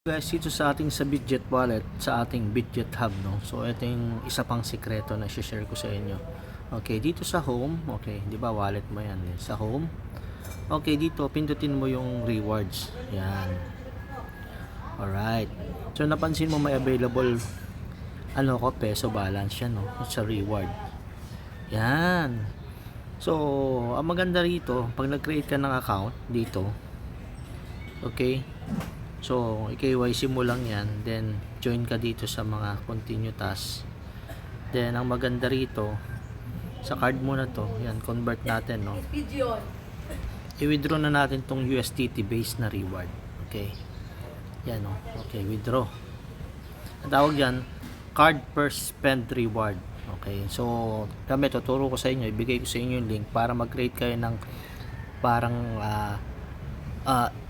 Guys, dito sa ating sa Bitget wallet, sa ating Bitget hub, no? So ito yung isa pang sikreto na i-share ko sa inyo. Okay, dito sa home, okay, 'di ba wallet mo 'yan, eh? Sa home. Okay, dito pindutin mo yung rewards. Yan. Alright. So napansin mo may available peso balance 'yan, no? Sa reward. Yan. So, ang maganda rito, pag nag-create ka ng account dito, okay? So, i-KYC mo lang yan. Then, join ka dito sa mga continue task. Then, ang maganda rito, sa card mo na to, yan, convert natin, no? I-withdraw na natin tong USDT based na reward. Okay? Yan, no? Okay, withdraw. Ang tawag yan, card per spend reward. Okay? So, kami, tuturo ko sa inyo, ibigay ko sa inyo yung link para mag-create kayo ng parang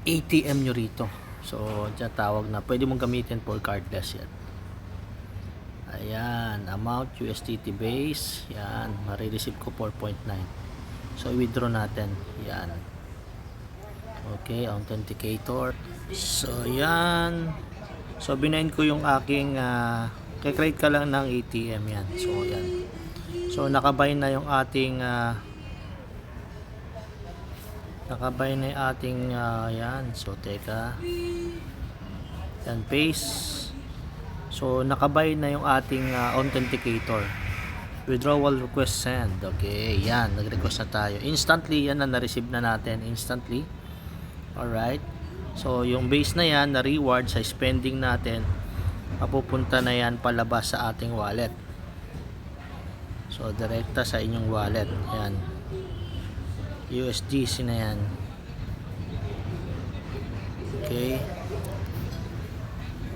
ATM nyo rito. So, dyan tawag na, pwede mong gamitin for cardless yan. Ayan, amount USDT base, yan, marireceive ko 4.9. So, i-withdraw natin, yan. Okay, authenticator. So, yan. So, binayin ko yung aking, kikreate ka lang ng ATM yan. So, yan. So, nakabay na yung ating, yan. So teka, yan, paste. So nakabay na yung ating authenticator. Withdrawal request send. Okay, yan, nag-request na tayo instantly. Yan na, na-receive na natin instantly. Alright, so yung base na yan na reward sa spending natin, mapupunta na yan palabas sa ating wallet. So direkta sa inyong wallet. Yan, USDC na yan. Okay,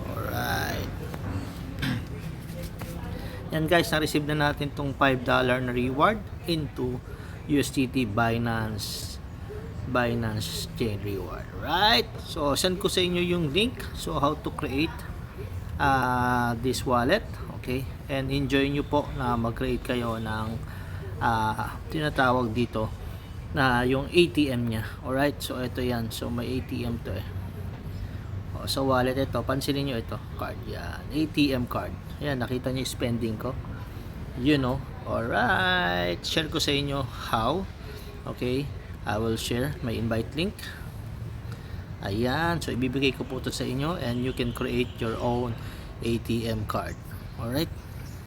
alright. Yan guys, na-receive na natin tong $5 na reward into USDT Binance Chain Reward. Right, so send ko sa inyo yung link, so how to create this wallet. Okay, and enjoy nyo po na mag-create kayo ng tinatawag dito na yung ATM nya. Alright, so ito yan. So may ATM to eh. O, so wallet ito, pansinin nyo ito, card yan, ATM card. Ayan, nakita nyo yung spending ko, you know. Alright, share ko sa inyo how. Okay, I will share my invite link. Ayan, so ibibigay ko po ito sa inyo and you can create your own ATM card. Alright.